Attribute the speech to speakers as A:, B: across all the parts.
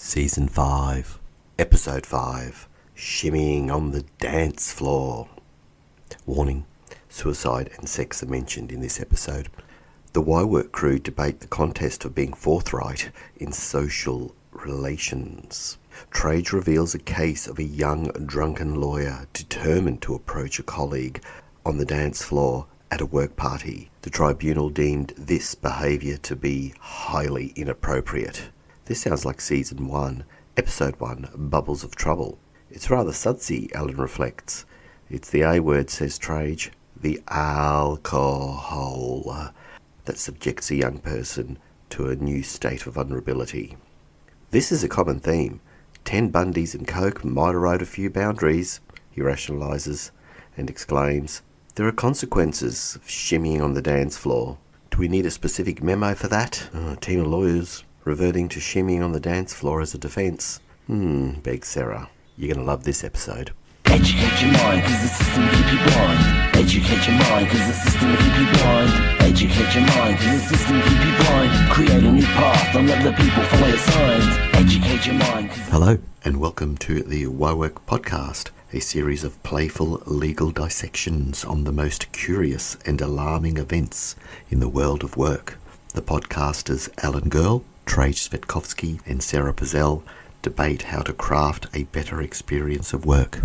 A: Season 5, Episode 5, Shimmying on the Dance Floor. Warning, suicide and sex are mentioned in this episode. The WhyWork crew debate the contest of being forthright in social relations. Trajce reveals a case of a young drunken lawyer determined to approach a colleague on the dance floor at a work party. The tribunal deemed this behaviour to be highly inappropriate. This sounds like Season 1, Episode 1, Bubbles of Trouble. It's rather sudsy, Alan reflects. It's the A word, says Trajce, the alcohol, that subjects a young person to a new state of vulnerability. This is a common theme. 10 Bundies and Coke might erode a few boundaries, he rationalises and exclaims. There are consequences of shimmying on the dance floor. Do we need a specific memo for that? A team of lawyers reverting to shimmying on the dance floor as a defence. Begs Sara. You're going to love this episode.
B: Educate your mind, cause the system will keep you blind. Educate your mind, cause the system will keep you blind. Educate your mind, cause the system will keep you blind. Create a new path, don't let the people follow your signs. Educate your mind.
A: Hello, and welcome to the WhyWork podcast, a series of playful legal dissections on the most curious and alarming events in the world of work. The podcasters Alan Girl, Trajce Svetkovsky and Sara Pazell debate how to craft a better experience of work.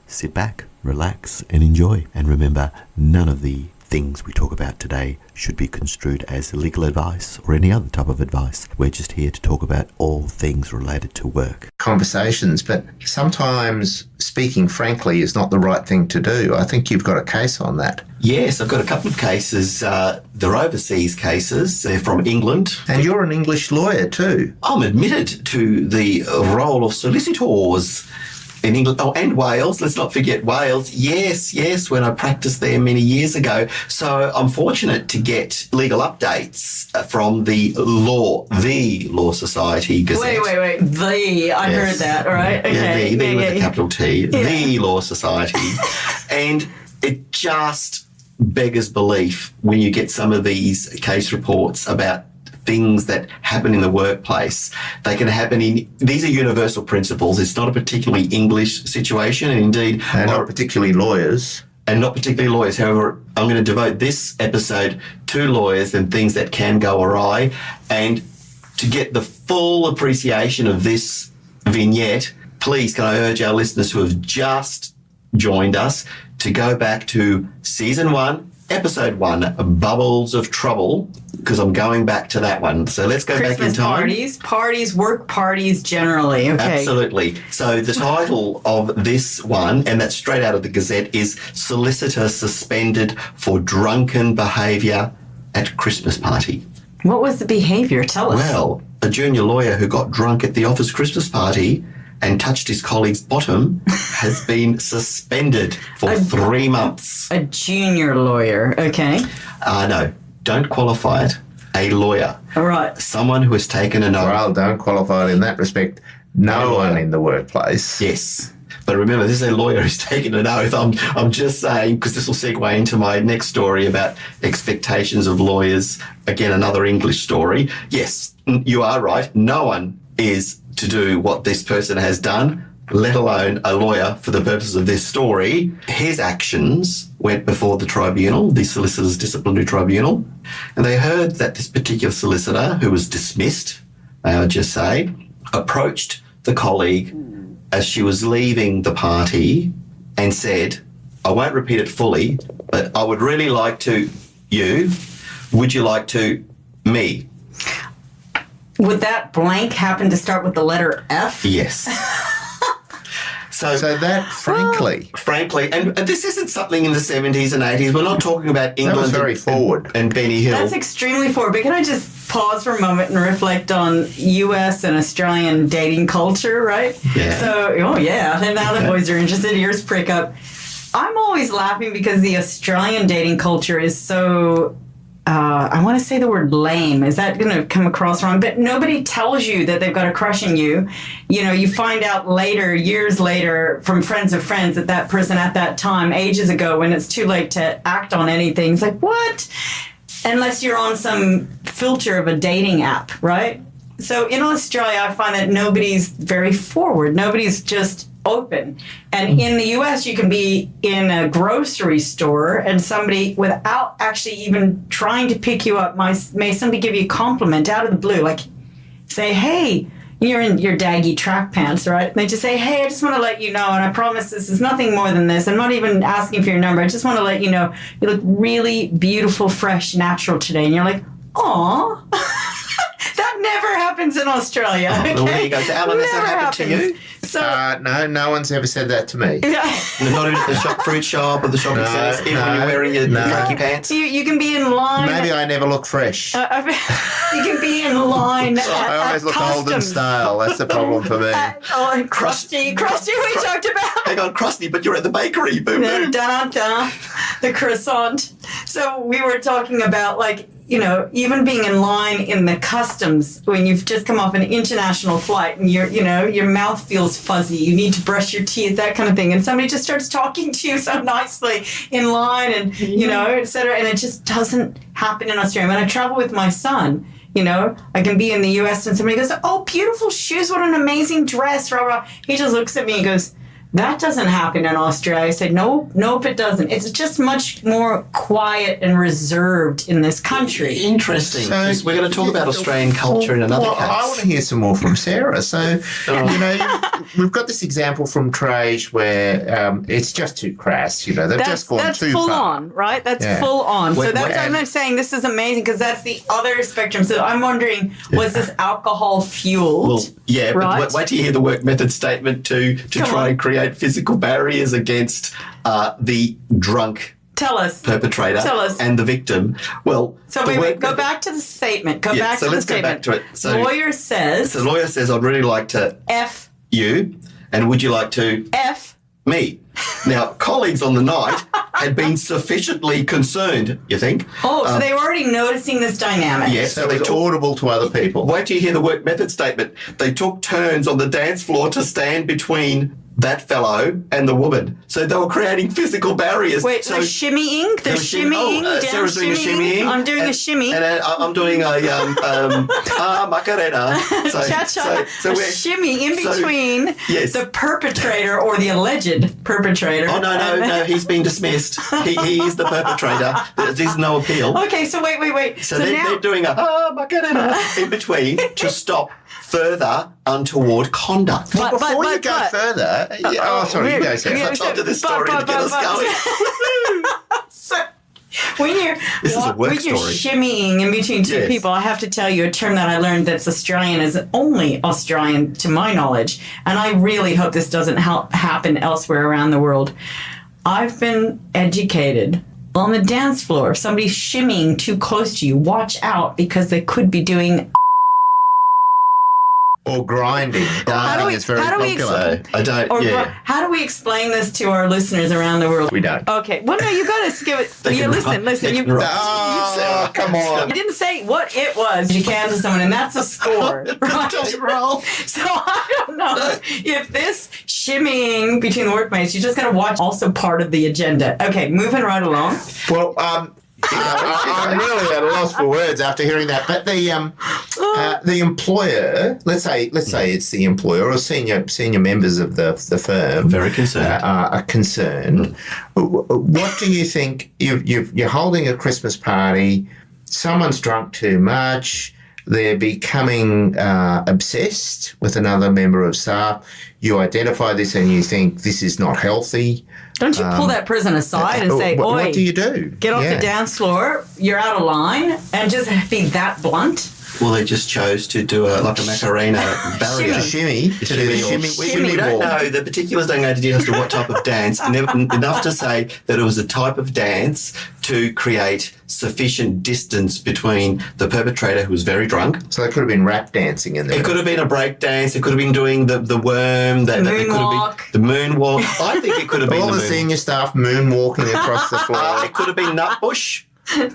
A: Sit back, relax and enjoy. And remember, none of the things we talk about today should be construed as legal advice or any other type of advice. We're just here to talk about all things related to work.
C: Conversations, but sometimes speaking frankly is not the right thing to do. I think you've got a case on that.
A: Yes, I've got a couple of cases. They're overseas cases. They're from England.
C: And you're an English lawyer too.
A: I'm admitted to the role of solicitors in England, and Wales. Let's not forget Wales. Yes, when I practiced there many years ago. So I'm fortunate to get legal updates from the Law Society Gazette.
D: Wait. I heard that, right? Okay.
A: Yeah, the with a capital T. Yeah. The Law Society. And it just beggars belief when you get some of these case reports about things that happen in the workplace. They can happen these are universal principles. It's not a particularly English situation, and indeed...
C: And not particularly lawyers.
A: And not particularly lawyers. However, I'm going to devote this episode to lawyers and things that can go awry. And to get the full appreciation of this vignette, please can I urge our listeners who have just joined us to go back to Season 1, Episode 1, Bubbles of Trouble, because I'm going back to that one. So let's go back in time.
D: Parties, work parties generally. Okay.
A: Absolutely. So the title of this one, and that's straight out of the Gazette, is Solicitor Suspended for Drunken Behaviour at Christmas Party.
D: What was the behaviour? Tell us.
A: Well, a junior lawyer who got drunk at the office Christmas party and touched his colleague's bottom has been suspended for 3 months.
D: A junior lawyer, okay.
A: No, don't qualify it. A lawyer.
D: All right.
A: Someone who has taken an oath.
C: Well, don't qualify it in that respect. No one in the workplace.
A: Yes. But remember, this is a lawyer who's taken an oath. I'm just saying, because this will segue into my next story about expectations of lawyers. Again, another English story. Yes, you are right. No one is to do what this person has done, let alone a lawyer for the purposes of this story. His actions went before the tribunal, the Solicitors Disciplinary Tribunal, and they heard that this particular solicitor, who was dismissed, may I just say, approached the colleague as she was leaving the party and said, I won't repeat it fully, but I would really like to, would you like to, me?
D: Would that blank happen to start with the letter F?
A: Yes. So
C: that, frankly,
A: and this isn't something in the 70s and 80s. We're not talking about England.
C: That was very forward.
A: And Benny Hill.
D: That's extremely forward. But can I just pause for a moment and reflect on US and Australian dating culture, right?
A: Yeah.
D: So, and now the boys are interested. Ears prick up. I'm always laughing because the Australian dating culture is so... I want to say the word lame. Is that going to come across wrong? But nobody tells you that they've got a crush on you. You know, you find out later, years later, from friends of friends that person at that time, ages ago, when it's too late to act on anything. It's like, what? Unless you're on some filter of a dating app, right? So in Australia, I find that nobody's very forward. Nobody's just open. And in the US, you can be in a grocery store and somebody, without actually even trying to pick you up, may somebody give you a compliment out of the blue, like say, hey, you're in your daggy track pants, right? And they just say, hey, I just want to let you know, and I promise this is nothing more than this. I'm not even asking for your number. I just want to let you know you look really beautiful, fresh, natural today. And you're like, aw. That never happens in Australia.
A: Oh,
D: Okay?
A: well, there you go. So, Alan, has that happened to you?
D: So,
C: no one's ever said that to me.
A: Not even at the fruit shop or the shopping centre, even when you're wearing your drunky pants?
D: you can be in line.
C: Maybe I never look fresh.
D: You can be in line.
C: I always look old and stale. That's the problem for me.
D: And crusty we talked about.
A: Hang on, crusty, but you're at the bakery. Boom, boom.
D: The croissant. So we were talking about, like, you know, even being in line in the customs when you've just come off an international flight and your mouth feels fuzzy, you need to brush your teeth, that kind of thing, and somebody just starts talking to you so nicely in line, and et cetera, and it just doesn't happen in Australia. When I travel with my son, I can be in the US and somebody goes, oh, beautiful shoes, what an amazing dress, rah, rah. He just looks at me and goes, that doesn't happen in Australia. I said, nope, it doesn't. It's just much more quiet and reserved in this country.
A: Interesting. So, we're going to talk about Australian culture in another case.
C: I want to hear some more from Sara. So, we've got this example from Trajce where it's just too crass. They've just gone too
D: full
C: far.
D: on, right? That's full on. So that's why I'm saying this is amazing, because that's the other spectrum. So I'm wondering, was this alcohol fueled?
A: Well, yeah,
D: right?
A: But wait till you hear the work method statement to try and create physical barriers against the drunk perpetrator and the victim. Well,
D: so wait, go back to the statement. Go back to the statement.
A: Go back to it. So
D: the lawyer says,
A: I'd really like to
D: F
A: you, and would you like to
D: F
A: me? Now, colleagues on the night had been sufficiently concerned, you think?
D: Oh, so they were already noticing this dynamic.
A: Yes,
C: So it's audible to other people.
A: Wait till you hear the work method statement. They took turns on the dance floor to stand between that fellow and the woman. So they were creating physical barriers.
D: Wait,
A: so
D: they're shimmying? They're shimmying?
A: Sarah's doing a shimmying.
D: I'm doing a shimmy.
A: And I'm doing a Macarena.
D: Cha-cha. A shimmy in between the perpetrator or the alleged perpetrator.
A: Oh, no, he's been dismissed. He is the perpetrator. There's no appeal.
D: Okay, so wait.
A: So they're doing a Macarena in between to stop further untoward conduct.
C: But before you go further, sorry, you go, Sarah.
A: Let's on to this story to get us going.
D: When you're shimmying in between two people, I have to tell you a term that I learned that's Australian, is only Australian to my knowledge, and I really hope this doesn't happen elsewhere around the world. I've been educated on the dance floor. If somebody's shimmying too close to you, watch out, because they could be doing
C: or grinding. Grinding is very popular.
D: How do we explain this to our listeners around the world?
C: We don't.
D: Okay. Well, no, you got to give it. Listen.
C: Come on.
D: You didn't say what it was. You can to someone, and that's a score. Right?
A: Roll.
D: So I don't know if this shimmying between the workmates, you just got to watch, also part of the agenda. Okay, moving right along.
C: Well, I'm really at a loss for words after hearing that. But the employer, let's say it's the employer or senior members of the firm,
A: very concerned,
C: are concerned. What do you think? You're holding a Christmas party. Someone's drunk too much. They're becoming obsessed with another member of staff. You identify this and you think this is not healthy.
D: Don't you pull that person aside and say, oi,
C: what do you do?
D: Get off the dance floor, you're out of line, and just be that blunt?
A: Well, they just chose to do a Macarena barrier.
C: Shimmy.
A: We don't know. The particulars don't go into detail as to what type of dance. Enough to say that it was a type of dance to create sufficient distance between the perpetrator, who was very drunk.
C: So it could have been rap dancing in there.
A: It could have been a break dance. It could have been doing the worm.
D: The moonwalk.
A: The moonwalk. I think it could have been
C: all the senior staff moonwalking across the floor.
A: It could have been Nutbush. I'm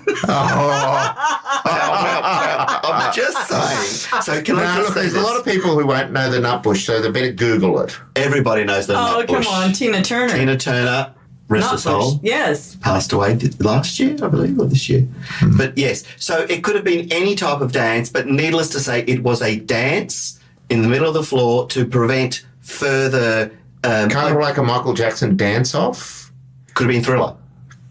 A: just saying. So can I just say
C: there's a lot of people who won't know the Nutbush, so they better Google it.
A: Everybody knows the Nutbush.
D: Oh, come on, Tina Turner.
A: Tina Turner. rest his soul.
D: Yes.
A: Passed away last year, I believe, or this year. But yes, so it could have been any type of dance, but needless to say, it was a dance in the middle of the floor to prevent further...
C: kind of like a Michael Jackson dance-off.
A: Could have been Thriller.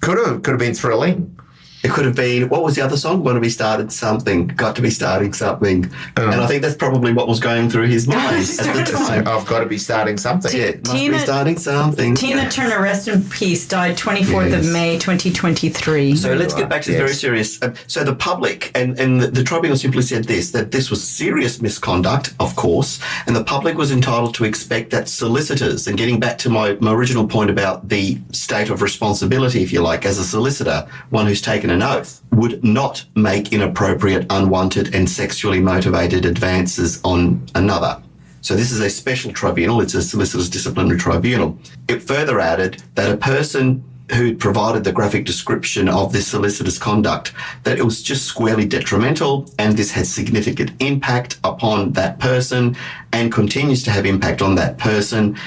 C: Could have been Thrilling.
A: It could have been, what was the other song? Want to be started something, got to be starting something. And I think that's probably what was going through his mind at the time.
C: I've got to be starting something.
A: Yeah, must be starting something.
D: Tina Turner, rest in peace, died 24th of May, 2023.
A: So let's get back to the very serious. So the public and the tribunal simply said this, that this was serious misconduct, of course, and the public was entitled to expect that solicitors, and getting back to my original point about the state of responsibility, if you like, as a solicitor, one who's taken an oath, would not make inappropriate, unwanted and sexually motivated advances on another. So this is a special tribunal. It's a solicitor's disciplinary tribunal. It further added that a person who provided the graphic description of this solicitor's conduct, that it was just squarely detrimental and this had significant impact upon that person and continues to have impact on that person.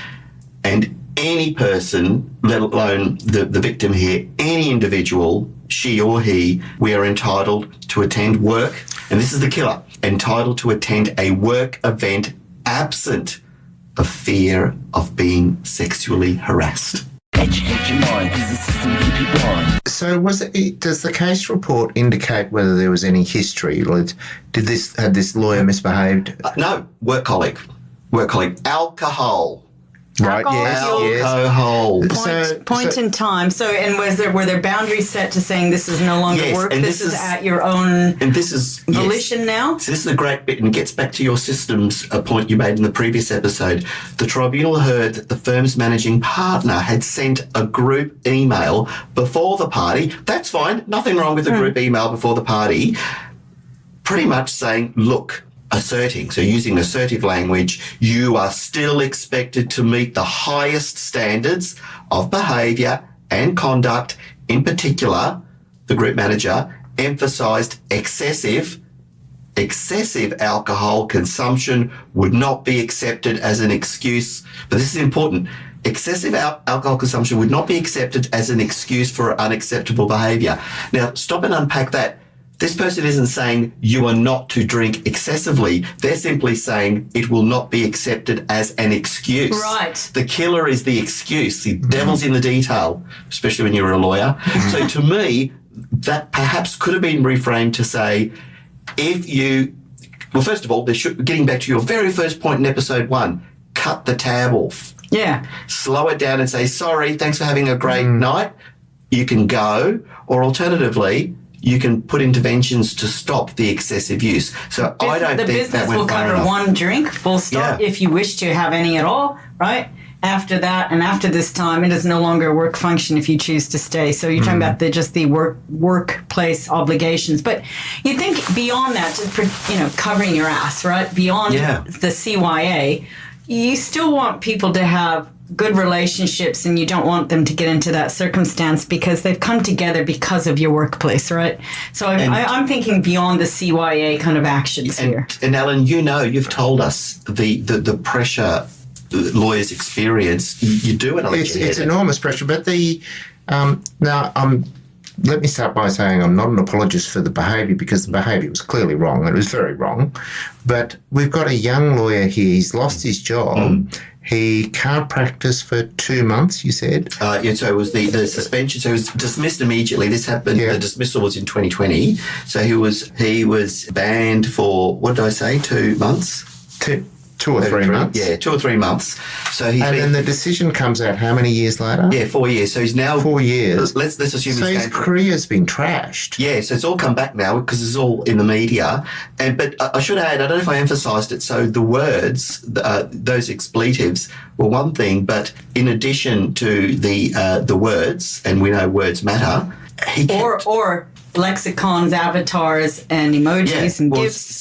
A: And any person, let alone the victim here, any individual, she or he, we are entitled to attend work, and this is the killer, entitled to attend a work event absent of fear of being sexually harassed.
B: Educate your mind, because the system keep you blind.
C: So does the case report indicate whether there was any history? Had this lawyer misbehaved?
A: No, work colleague. Alcohol.
C: Right,
A: Alcohol.
D: Point in time. So, and were there boundaries set to saying this is no longer work?
A: And
D: this is at your own volition now?
A: So this is a great bit, and it gets back to your systems point you made in the previous episode. The tribunal heard that the firm's managing partner had sent a group email before the party. That's fine. Nothing wrong with a group email before the party. Pretty much saying, look, asserting, so using assertive language, you are still expected to meet the highest standards of behaviour and conduct. In particular, the group manager emphasised excessive alcohol consumption would not be accepted as an excuse. But this is important. Excessive alcohol consumption would not be accepted as an excuse for unacceptable behaviour. Now, stop and unpack that. This person isn't saying you are not to drink excessively. They're simply saying it will not be accepted as an excuse.
D: Right.
A: The killer is the excuse. The devil's in the detail, especially when you're a lawyer. So to me, that perhaps could have been reframed to say, well, first of all, getting back to your very first point in episode 1, cut the tab off.
D: Yeah.
A: Slow it down and say, sorry, thanks for having a great night. You can go. Or alternatively, you can put interventions to stop the excessive use. So I don't think that went far enough. The business will cover one
D: drink, full stop, if you wish to have any at all, right? After that, and after this time, it is no longer a work function if you choose to stay. So you're talking about the workplace obligations. But you think beyond that, just covering your ass, right? Beyond the CYA, you still want people to have good relationships, and you don't want them to get into that circumstance because they've come together because of your workplace, right? So I'm thinking beyond the CYA kind of actions here.
A: And Alan, you've told us the pressure lawyers experience. You do it.
C: It's enormous pressure. But let me start by saying I'm not an apologist for the behaviour, because the behaviour was clearly wrong. It was very wrong. But we've got a young lawyer here. He's lost his job. He can't practice for 2 months, you said?
A: So it was the suspension. So he was dismissed immediately. This happened, the dismissal was in 2020. So he was banned for, what did I say, 2 months?
C: 2 or 3 months.
A: Yeah, 2 or 3 months. So
C: then the decision comes out how many years later?
A: Yeah, 4 years. So he's now
C: 4 years.
A: Let's assume
C: so his career's been trashed.
A: Yeah, so it's all come back now because it's all in the media. But I should add, I don't know if I emphasised it. So the words, those expletives, were one thing, but in addition to the words, and we know words matter, he kept,
D: or lexicons, avatars, and emojis and GIFs.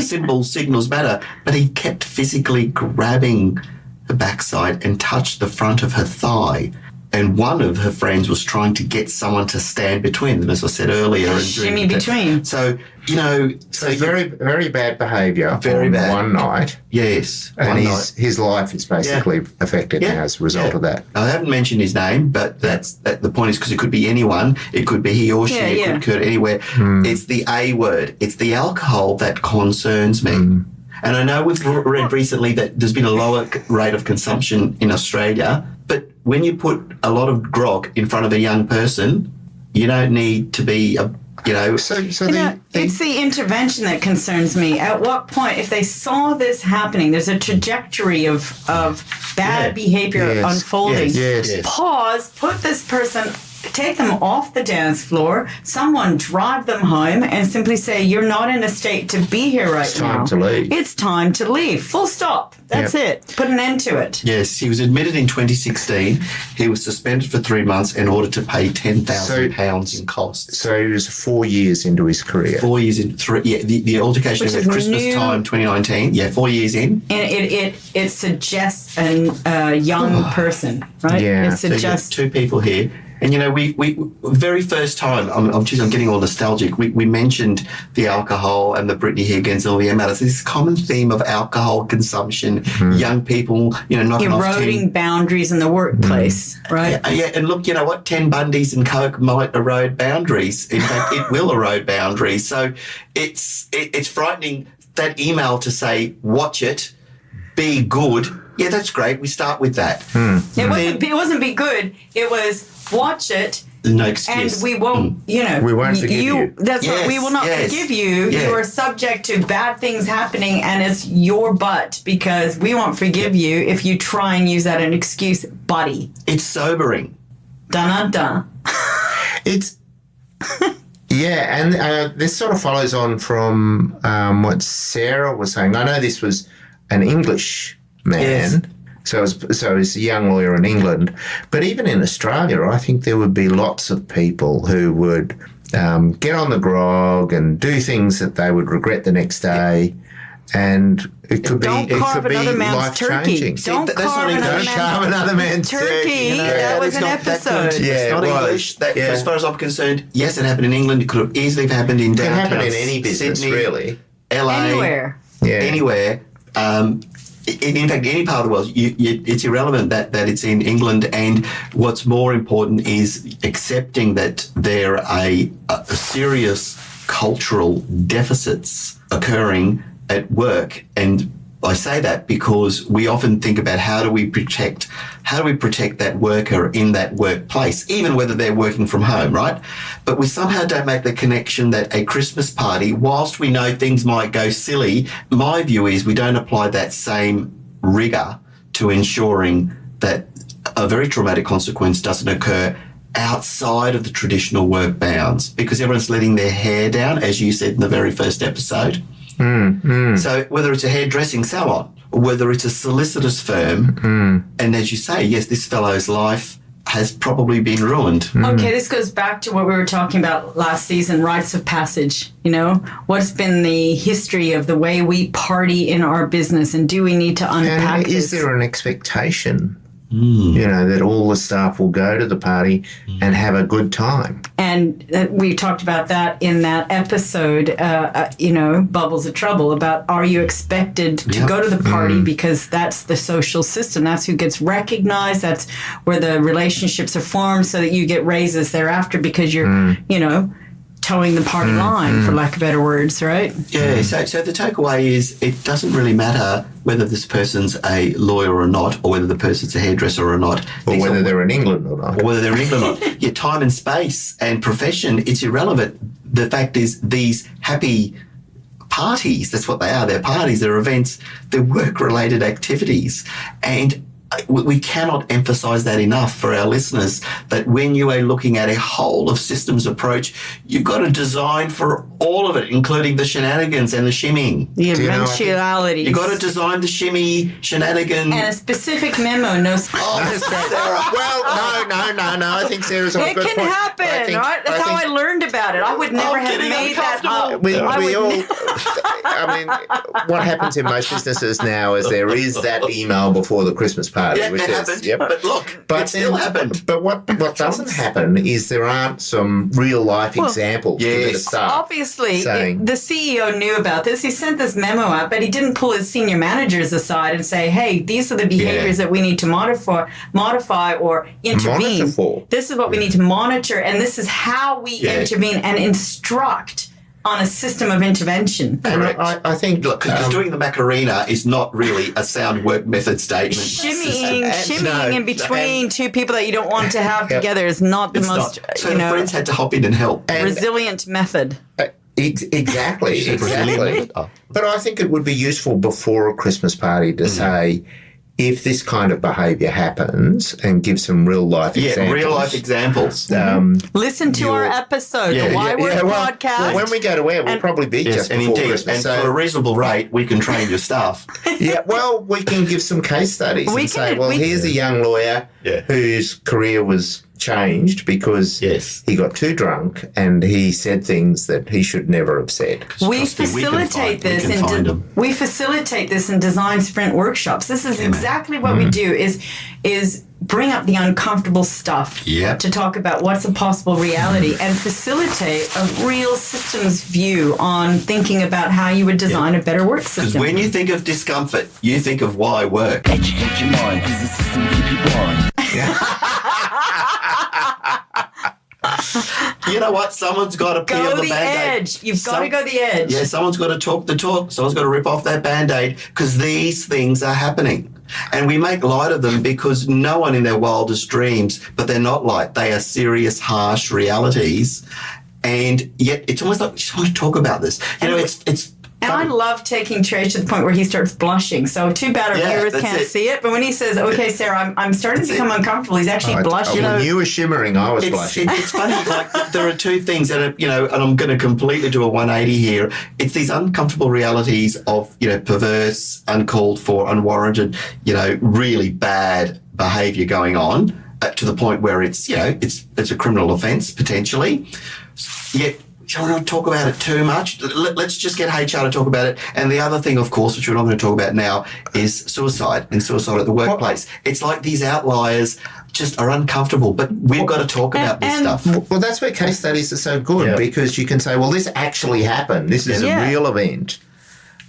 A: Symbols, signals matter. But he kept physically grabbing her backside and touched the front of her thigh. and one of her friends was trying to get someone to stand between them, as I said earlier. And
D: Shimmy between.
A: So,
C: So it's very, very bad behaviour.
A: Very bad.
C: One night.
A: yes.
C: And
A: one night.
C: his life is basically affected now as a result of that.
A: I haven't mentioned his name, but the point is because it could be anyone. It could be he or she. It could occur anywhere. It's the A word. It's the alcohol that concerns me. And I know we've read recently that there's been a lower rate of consumption in Australia, but when you put a lot of grog in front of a young person, you don't need to be
D: it's the intervention that concerns me. At what point, if they saw this happening, there's a trajectory of bad behavior unfolding.
A: Yes.
D: Pause, put this person, take them off the dance floor, someone drive them home, and simply say, you're not in a state to be here right now.
C: It's time to leave.
D: It's time to leave. Full stop. That's it. Put an end to it.
A: Yes, he was admitted in 2016. He was suspended for 3 months in order to pay £10,000 in costs.
C: So he was 4 years into his career.
A: 4 years in, the altercation
D: Which
A: was
D: is
A: at Christmas
D: new.
A: time, 2019. Yeah, 4 years in.
D: And it suggests a young person, right?
C: Yeah.
D: It
A: So you've got
D: suggests
A: two people here. And, we very first time, I'm getting all nostalgic, we mentioned the alcohol and the Brittany Higgins and all the Emma. This common theme of alcohol consumption, young people, knocking off 10...
D: eroding boundaries in the workplace, right?
A: Yeah, and look, you know what? 10 Bundies and Coke might erode boundaries. In fact, it will erode boundaries. So it's frightening, that email to say, watch it, be good. Yeah, that's great. We start with that.
D: It wasn't be good. It was watch it.
A: No excuse.
D: And we won't,
C: We won't forgive you.
D: That's what we will not forgive you.
A: Yeah.
D: You are subject to bad things happening, and it's your butt, because we won't forgive you if you try and use that as an excuse, buddy.
A: It's sobering.
D: Dun-dun-dun.
C: It's and this sort of follows on from what Sara was saying. I know this was an English man,
A: Yes.
C: so he's a young lawyer in England, but even in Australia, I think there would be lots of people who would get on the grog and do things that they would regret the next day. And it could
D: Don't
C: be
D: carve another man's
C: life
D: turkey.
C: changing.
D: Don't
A: that's
D: carve
A: not
D: another
A: English.
C: Carve
D: man's
C: another man's
D: turkey. That was
A: is
D: an
A: not that
D: episode.
A: good.
C: Yeah,
A: It's not
C: it was.
A: English. That,
C: Yeah.
A: as far as I'm concerned, yes, it happened in England. It could have easily happened in
C: It can
A: downtown
C: happen in any business,
A: Sydney,
C: really.
A: LA,
D: Anywhere.
C: Yeah.
A: anywhere. In fact, any part of the world, it's irrelevant that it's in England. And what's more important is accepting that there are a serious cultural deficits occurring at work. And I say that because we often think about how do we protect that worker in that workplace, even whether they're working from home, right? But we somehow don't make the connection that a Christmas party, whilst we know things might go silly, my view is we don't apply that same rigour to ensuring that a very traumatic consequence doesn't occur outside of the traditional work bounds, because everyone's letting their hair down, as you said in the very first episode. So whether it's a hairdressing salon or whether it's a solicitor's firm, and as you say, yes, this fellow's life has probably been ruined.
D: Okay, this goes back to what we were talking about last season, rites of passage. What's been the history of the way we party in our business, and do we need to unpack
C: And
D: this?
C: is there an expectation, that all the staff will go to the party and have a good time?
D: And we talked about that in that episode, Bubbles of Trouble, about are you expected to go to the party because that's the social system. That's who gets recognized. That's where the relationships are formed so that you get raises thereafter because you're, towing the party line, for lack of better words, right?
A: Yeah, so the takeaway is it doesn't really matter whether this person's a lawyer or not, or whether the person's a hairdresser or not.
C: Or whether they're in England or not.
A: Or whether they're in England or not. Your time and space and profession, it's irrelevant. The fact is these happy parties, that's what they are. They're parties, they're events, they're work-related activities. And we cannot emphasize that enough for our listeners, that when you are looking at a whole of systems approach, you've got to design for all of it, including the shenanigans and the shimmying.
D: The eventualities.
A: You've got to design the shimmy, shenanigan.
D: And a specific memo, no...
C: Well, no. I think Sarah's on a
D: It
C: good
D: can
C: point.
D: happen, right? That's how I learned about it. I would never have
A: getting
D: made that
A: uncomfortable.
D: up.
C: We all, I mean, what happens in most businesses now is there is that email before the Christmas party.
A: Yeah,
C: which
A: it
C: is-
A: happened.
C: yep.
A: But look, it still happened.
C: But what doesn't happen is there aren't some real life examples to
A: yes.
C: the start.
D: Obviously,
C: saying-
D: the CEO knew about this. He sent this memo out, but he didn't pull his senior managers aside and say, hey, these are the behaviors that we need to modify or intervene.
C: Monitor for.
D: This is what we need to monitor, and this is how we intervene and instruct on a system of intervention.
C: And
A: Correct.
C: I think
A: Look, because doing the Macarena is not really a sound work method statement.
D: Shimmying in between two people that you don't want to have together is not the
A: It's
D: most,
A: not. So the friends had to hop in and help.
D: resilient method.
C: Exactly.
A: Brazilian. Oh.
C: But I think it would be useful before a Christmas party to say, if this kind of behaviour happens, and give some real life examples.
A: Real life examples.
D: Listen to our episode, the WhyWork podcast.
C: Well, when we go to air, we'll probably be just
A: and
C: before
A: indeed,
C: Christmas.
A: and for a reasonable rate, we can train your staff.
C: Yeah, well, we can give some case studies and say, well, here's a young lawyer whose career was changed because he got too drunk and he said things that he should never have said.
D: We facilitate this in design sprint workshops. This is exactly what we do is bring up the uncomfortable stuff to talk about what's a possible reality and facilitate a real systems view on thinking about how you would design a better work system.
A: Because when you think of discomfort, you think of WhyWork.
B: Educate your mind, because the system will keep you blind.
A: You know what? Someone's got to peel the
D: the
A: Band-Aid.
D: edge. You've got to go the edge.
A: Yeah, someone's got to talk the talk. Someone's got to rip off that Band-Aid because these things are happening. And we make light of them because no one in their wildest dreams, but they're not light. They are serious, harsh realities. And yet it's almost like we just want to talk about this. You know, it's
D: And I love taking Trajce to the point where he starts blushing. So too bad our viewers can't see it. But when he says, okay, Sara, I'm starting to become uncomfortable, he's actually blushing.
C: When you were shimmering, I was blushing.
A: It's funny, like there are two things that are, and I'm going to completely do a 180 here. It's these uncomfortable realities of, perverse, uncalled for, unwarranted, really bad behaviour going on to the point where it's a criminal offence potentially. Yet, I don't want to talk about it too much. Let's just get HR to talk about it. And the other thing, of course, which we're not going to talk about now, is suicide and suicide at the workplace. It's like these outliers just are uncomfortable, but we've got to talk about this stuff.
C: Well, that's where case studies are so good because you can say, well, this actually happened. This is a real event.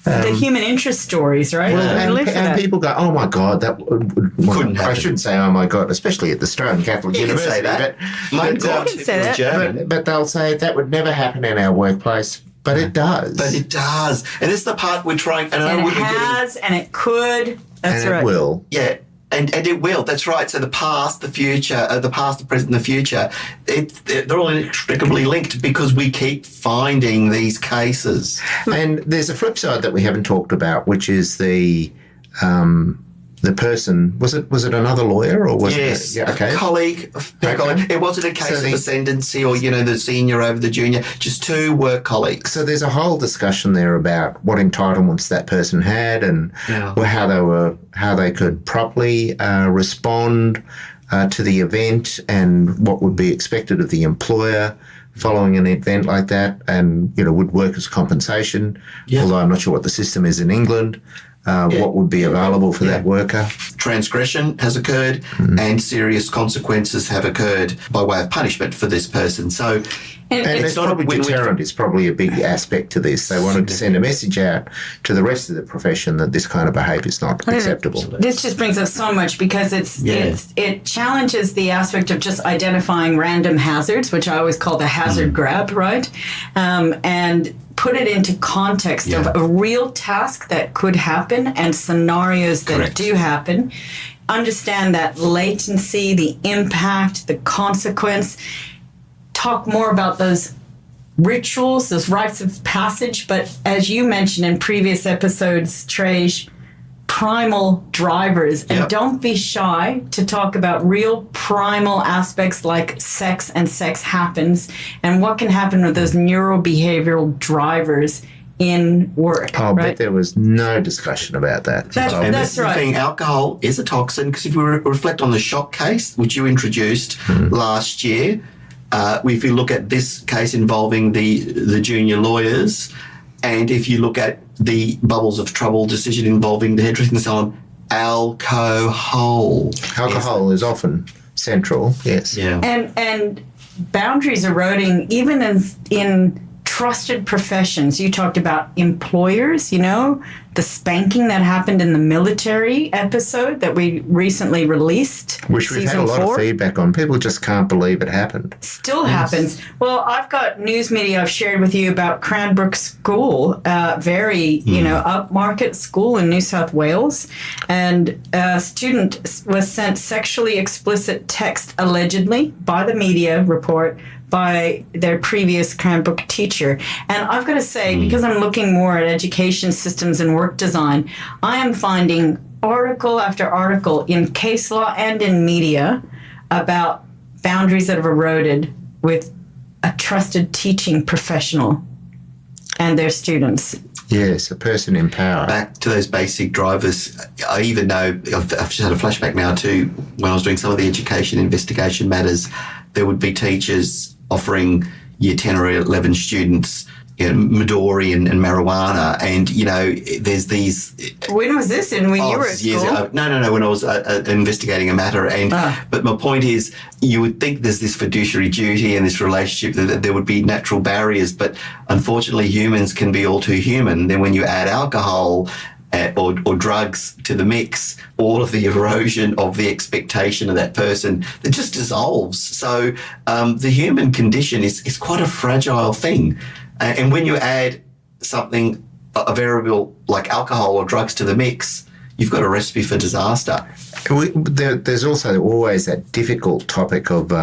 D: The human interest stories, right?
C: And people go, oh my God, that
A: Couldn't happen.
C: I shouldn't say, oh my God, especially at the Australian Catholic
A: You can
C: University.
A: say that.
C: But,
D: God, you can say that.
A: German.
C: but they'll say that would never happen in our workplace. But it does.
A: But it does. And this is the part we're trying, and I know
D: And
A: we're
D: it
A: getting...
D: has, and it could. That's
C: and
D: right.
C: it will.
A: Yeah. And it will. That's right. So the past, the future, the past, the present, the future, they're all inextricably linked because we keep finding these cases.
C: And there's a flip side that we haven't talked about, which is the person. Was it another lawyer or was
A: Yes,
C: it? Yeah, okay.
A: a colleague. It wasn't a case of ascendancy or the senior over the junior. Just two work colleagues.
C: So there's a whole discussion there about what entitlements that person had and how they could properly respond to the event and what would be expected of the employer following an event like that, and would workers' compensation. Although I'm not sure what the system is in England. What would be available for that worker?
A: Transgression has occurred and serious consequences have occurred by way of punishment for this person. So
C: And it's
A: not
C: probably
A: a win-win.
C: deterrent. It's probably a big aspect to this. They wanted to send a message out to the rest of the profession that this kind of behaviour is not acceptable.
D: This just brings up so much because it challenges the aspect of just identifying random hazards, which I always call the hazard grab, right? And put it into context of a real task that could happen and scenarios that do happen. Understand that latency, the impact, the consequence. Talk more about those rituals, those rites of passage. But as you mentioned in previous episodes, Trajce, primal drivers. And don't be shy to talk about real primal aspects like sex and sex happens and what can happen with those neurobehavioral drivers in work.
C: I'll bet there was no discussion about that.
D: That's right.
A: Thing, alcohol is a toxin because if we reflect on the shock case, which you introduced last year, if you look at this case involving the junior lawyers, and if you look at the bubbles of trouble decision involving the hairdressing and so on, Aaa-lcohol.
C: Alcohol is often central, yes.
A: Yeah.
D: And boundaries eroding even in trusted professions. You talked about employers, the spanking that happened in the military episode that we recently released.
C: Which we've had a lot of feedback on. People just can't believe it happened.
D: Still happens. Well, I've got news media I've shared with you about Cranbrook School, very, upmarket school in New South Wales. And a student was sent sexually explicit text allegedly by the media report by their previous Cranbrook teacher. And I've got to say, because I'm looking more at education systems and work design, I am finding article after article in case law and in media about boundaries that have eroded with a trusted teaching professional and their students.
C: Yes, a person in power.
A: Back to those basic drivers, I even know, I've just had a flashback now to when I was doing some of the education investigation matters, there would be teachers offering year 10 or 11 students Midori and marijuana, and there's these.
D: When was this? When you were at school?
A: Years ago. No. When I was investigating a matter, but my point is, you would think there's this fiduciary duty and this relationship that there would be natural barriers, but unfortunately, humans can be all too human. Then when you add alcohol or drugs to the mix, all of the erosion of the expectation of that person, it just dissolves. So the human condition is quite a fragile thing. And when you add something, a variable like alcohol or drugs to the mix, you've got a recipe for disaster.
C: There's also always that difficult topic of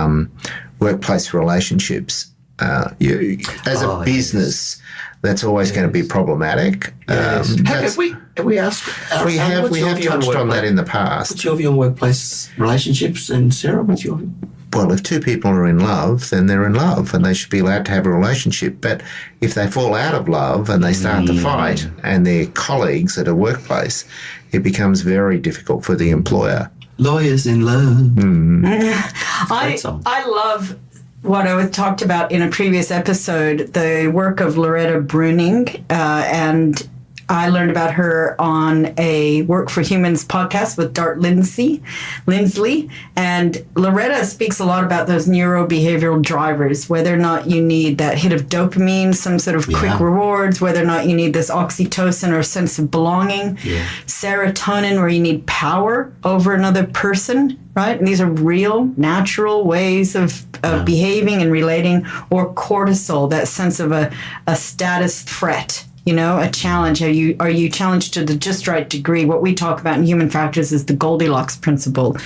C: workplace relationships. As a business, that's always going to be problematic.
A: Yes. Have we asked?
C: We have touched on that in the past.
A: What's your view on workplace relationships? And Sarah, what's your view?
C: Well, if two people are in love, then they're in love and they should be allowed to have a relationship. But if they fall out of love and they start to fight and they're colleagues at a workplace, it becomes very difficult for the employer.
A: Lawyers in love.
D: I love what I talked about in a previous episode, the work of Loretta Bruning, and I learned about her on a Work for Humans podcast with Dart Lindsley. And Loretta speaks a lot about those neurobehavioral drivers, whether or not you need that hit of dopamine, some sort of quick rewards, whether or not you need this oxytocin or sense of belonging, serotonin, where you need power over another person, right? And these are real, natural ways of behaving and relating, or cortisol, that sense of a status threat. A challenge. Are you challenged to the just right degree? What we talk about in human factors is the Goldilocks principle.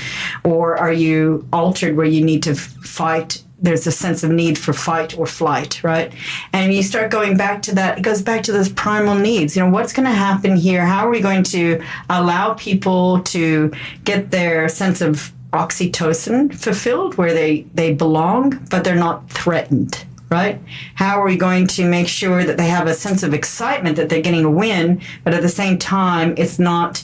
D: Or are you altered where you need to fight? There's a sense of need for fight or flight, right? And you start going back to that, it goes back to those primal needs. What's going to happen here? How are we going to allow people to get their sense of oxytocin fulfilled where they belong, but they're not threatened? Right? How are we going to make sure that they have a sense of excitement that they're getting a win, but at the same time, it's not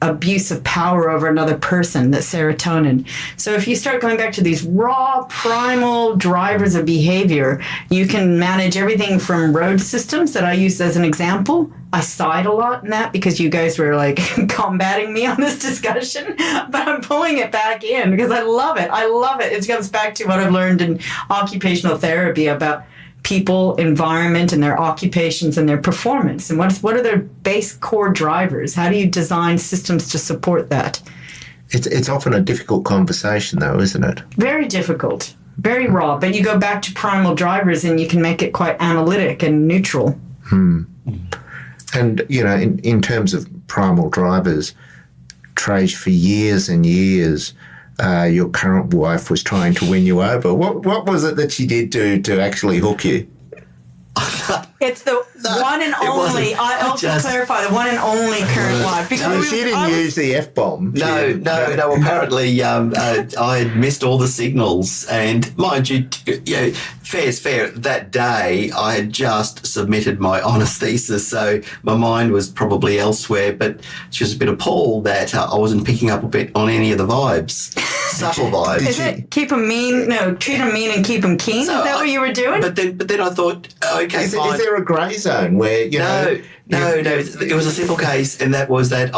D: abuse of power over another person, that serotonin. So if you start going back to these raw, primal drivers of behavior, you can manage everything from road systems that I used as an example. I sighed a lot in that because you guys were like combating me on this discussion, but I'm pulling it back in because I love it. It comes back to what I've learned in occupational therapy about people, environment, and their occupations and their performance. And what are their base core drivers? How do you design systems to support that?
C: It's often a difficult conversation, though, isn't it?
D: Very difficult. Very raw. But you go back to primal drivers and you can make it quite analytic and neutral.
C: And, in terms of primal drivers, Trajce, for years and years, your current wife was trying to win you over. What was it that she did to actually hook you?
D: It's the one and only. I'll just clarify, the one and only current wife.
C: Because she didn't use the F-bomb.
A: No. Apparently, I had missed all the signals, and mind you, fair's fair. That day, I had just submitted my honours thesis, so my mind was probably elsewhere. But she was a bit appalled that I wasn't picking up a bit on any of the vibes, subtle vibes.
D: Is it keep them mean? No, treat them mean and keep them keen.
A: So
D: is that what you were doing?
A: But then I thought, okay,
C: is
A: fine.
C: Is there a grey zone where
A: No. It was a simple case, and that was that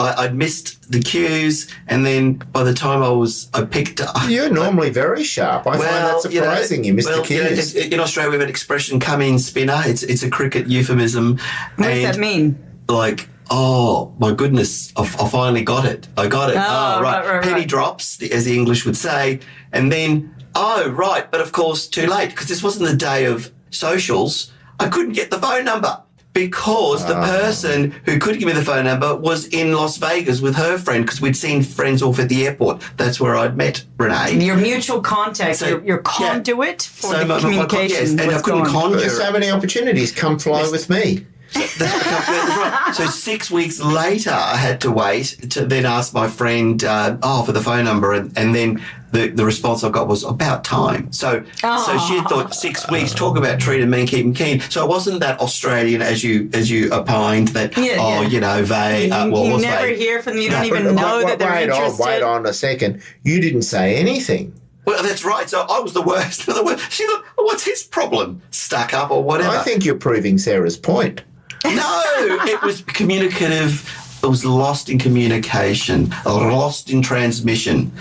A: I'd missed the cues, and then by the time I picked up...
C: You're normally very sharp. I find that surprising. You missed the cues.
A: In Australia, we have an expression, come in spinner. It's a cricket euphemism.
D: What does that mean?
A: Like, oh, my goodness, I finally got it. I got it.
D: Oh, right.
A: Penny drops, as the English would say. And then, but of course, too late, because this wasn't the day of socials. I couldn't get the phone number because the person who could give me the phone number was in Las Vegas with her friend, because we'd seen friends off at the airport. That's where I'd met Renee.
D: Your mutual contact, your conduit for the communication.
A: And I couldn't conjure.
C: There's so many opportunities. Come fly with me.
A: Right. So 6 weeks later, I had to wait to then ask my friend for the phone number, and then the response I got was about time. So she had thought 6 weeks. Talk about treating me and keep them keen. So it wasn't that Australian as you opined that they
D: you never hear from them. You don't even know that they're interested.
C: Wait on a second. You didn't say anything.
A: Well, that's right. So I was the worst of the worst. She thought, what's his problem? Stuck up or whatever.
C: I think you're proving Sarah's point.
A: No, it was communicative. It was lost in communication, lost in transmission.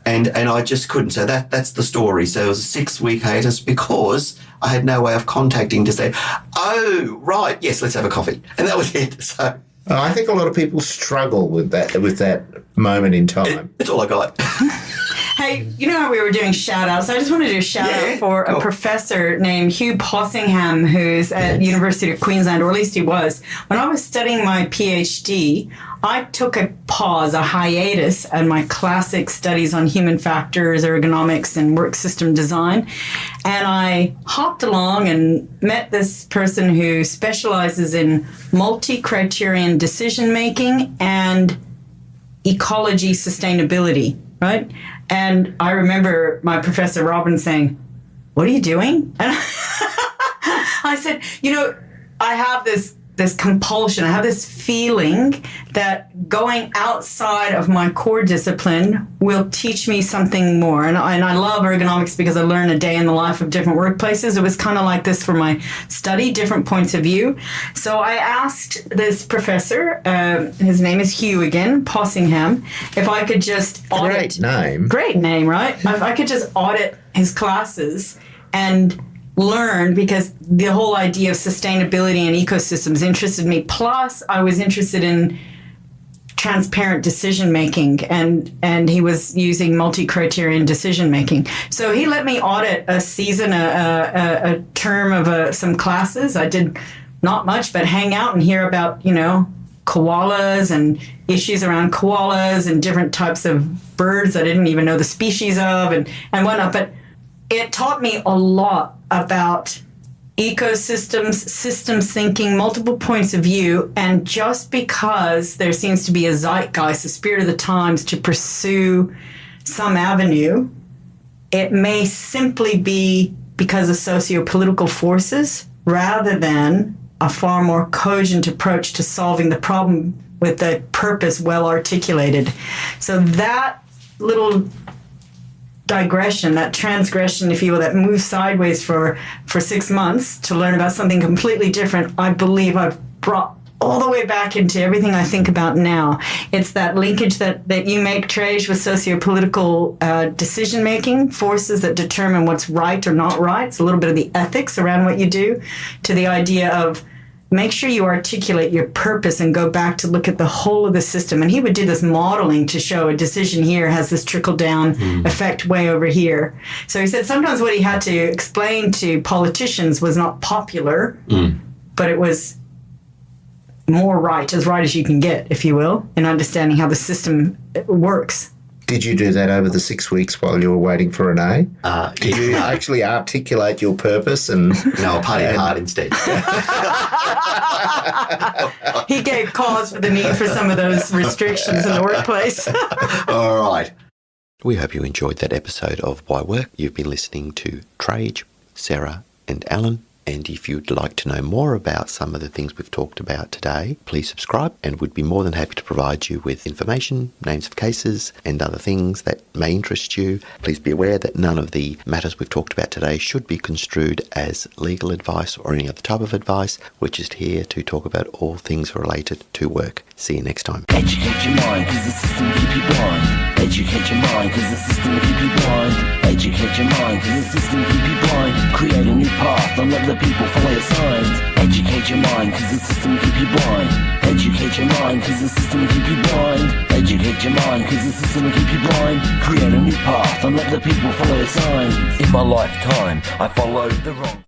A: And I just couldn't. So that's the story. So it was a 6-week hiatus because I had no way of contacting to say, oh, right, yes, let's have a coffee. And that was it. So
C: I think a lot of people struggle with that moment in time.
A: It's all I got.
D: Hey, you know how we were doing shout-outs? I just want to do a shout-out for a professor named Hugh Possingham, who's at University of Queensland, or at least he was. When I was studying my PhD, I took a pause, a hiatus, in my classic studies on human factors, ergonomics, and work system design. And I hopped along and met this person who specializes in multi-criterion decision-making and ecology sustainability, right? And I remember my professor Robin saying, "What are you doing?" And I said, I have this compulsion, I have this feeling that going outside of my core discipline will teach me something more. And I love ergonomics because I learn a day in the life of different workplaces. It was kind of like this for my study, different points of view. So I asked this professor, his name is Hugh again, Possingham, if I could just audit. Great name, right? If I could just audit his classes and learn, because the whole idea of sustainability and ecosystems interested me. Plus, I was interested in transparent decision making, and he was using multi-criterion decision making. So he let me audit a season, a term of some classes. I did not much, but hang out and hear about koalas and issues around koalas and different types of birds I didn't even know the species of and whatnot. But it taught me a lot about ecosystems, systems thinking, multiple points of view, and just because there seems to be a zeitgeist, the spirit of the times, to pursue some avenue, it may simply be because of socio-political forces rather than a far more cogent approach to solving the problem with the purpose well articulated. So that little digression, that transgression, if you will, that moves sideways for 6 months to learn about something completely different, I believe I've brought all the way back into everything I think about now. It's that linkage that you make, Trajce, with socio-political decision-making, forces that determine what's right or not right. It's a little bit of the ethics around what you do, to the idea of make sure you articulate your purpose and go back to look at the whole of the system. And he would do this modeling to show a decision here has this trickle-down effect way over here. So he said sometimes what he had to explain to politicians was not popular, but it was more right as you can get, if you will, in understanding how the system works.
C: Did you do that over the 6 weeks while you were waiting for an A? Did you actually articulate your purpose? And
A: no, I partied hard instead.
D: He gave cause for the need for some of those restrictions in the workplace.
A: All right. We hope you enjoyed that episode of WhyWork. You've been listening to Trajce, Sara and Alan. And if you'd like to know more about some of the things we've talked about today, please subscribe, and we'd be more than happy to provide you with information, names of cases, and other things that may interest you. Please be aware that none of the matters we've talked about today should be construed as legal advice or any other type of advice. We're just here to talk about all things related to work. See you next time.
B: Educate your mind, cause the system will keep you blind. Educate your mind, cause the system will keep you blind. Educate your mind, cause the system will keep you blind. Create a new path, don't let the people follow your signs. Educate your mind, cause the system will keep you blind. Educate your mind, cause the system will keep you blind. Educate your mind, cause the system will keep you blind. Create a new path, don't let the people follow your signs. In my lifetime, I followed the wrong